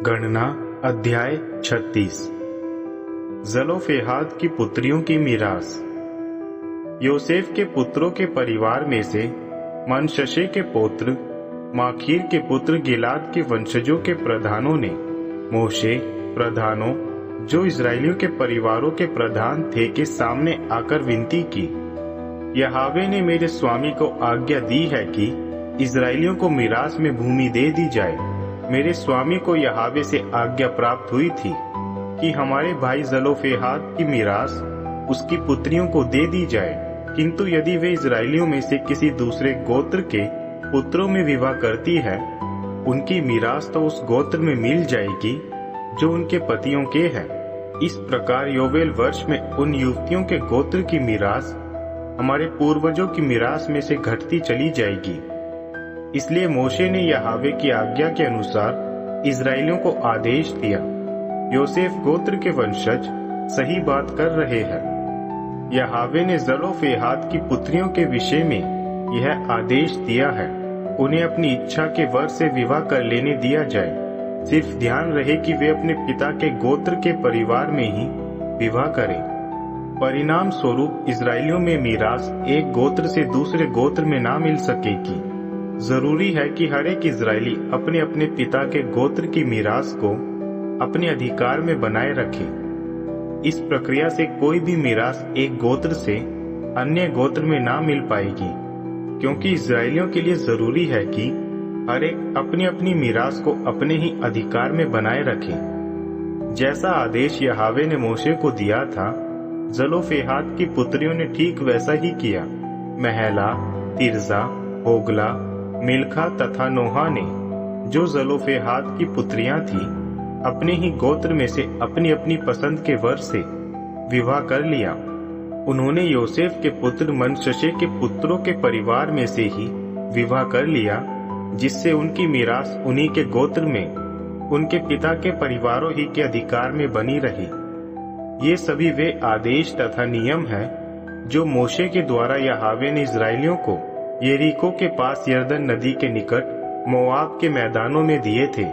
गणना अध्याय 36। जलोफेहाद की पुत्रियों की मीरास। योसेफ के पुत्रों के परिवार में से मनश्शे के पुत्र माखीर के पुत्र गिलाद के वंशजों के प्रधानों ने मोशे प्रधानों जो इस्राएलियों के परिवारों के प्रधान थे के सामने आकर विनती की, यहोवा ने मेरे स्वामी को आज्ञा दी है कि इस्राएलियों को मीरास में भूमि दे दी जाए। मेरे स्वामी को यहोवा से आज्ञा प्राप्त हुई थी कि हमारे भाई जलोफेहाद की मीरास उसकी पुत्रियों को दे दी जाए, किंतु यदि वे इस्राएलियों में से किसी दूसरे गोत्र के पुत्रों में विवाह करती है, उनकी मीरास तो उस गोत्र में मिल जाएगी जो उनके पतियों के है। इस प्रकार योवेल वर्ष में उन युवतियों के गोत्र की मीरास हमारे पूर्वजों की मीरास में से घटती चली जाएगी। इसलिए मोशे ने यहोवा की आज्ञा के अनुसार इस्राएलियों को आदेश दिया। योसेफ गोत्र के वंशज सही बात कर रहे हैं। यहोवा ने जलोफेहाद की पुत्रियों के विषय में यह आदेश दिया है, उन्हें अपनी इच्छा के वर से विवाह कर लेने दिया जाए। सिर्फ ध्यान रहे कि वे अपने पिता के गोत्र के परिवार में ही विवाह करें। परिणाम स्वरूप इस्राएलियों में मीरास एक गोत्र से दूसरे गोत्र में ना मिल सकेगी। जरूरी है कि हर एक इस्राएली अपने अपने पिता के गोत्र की मीरास को अपने अधिकार में बनाए रखे। इस प्रक्रिया से कोई भी मीरास एक गोत्र से अन्य गोत्र में ना मिल पाएगी, क्योंकि इस्राएलियों के लिए जरूरी है कि हर एक अपनी अपनी मीरास को अपने ही अधिकार में बनाए रखे। जैसा आदेश यहोवा ने मोशे को दिया था, जलोफेहाद की पुत्रियों ने ठीक वैसा ही किया। महला, तिर्जा, होगला, मिल्का तथा नोहा ने, जो जलोफेहाद की पुत्रियां थी, अपने ही गोत्र में से अपनी अपनी पसंद के वर से विवाह कर लिया। उन्होंने योसेफ के पुत्र मनश्शे के पुत्रों के परिवार में से ही विवाह कर लिया, जिससे उनकी मीरास उन्हीं के गोत्र में उनके पिता के परिवारों ही के अधिकार में बनी रही। ये सभी वे आदेश तथा नियम है जो मोशे के द्वारा यहोवा ने इस्राएलियों को यरीको के पास यरदन नदी के निकट मोआब के मैदानों में दिए थे।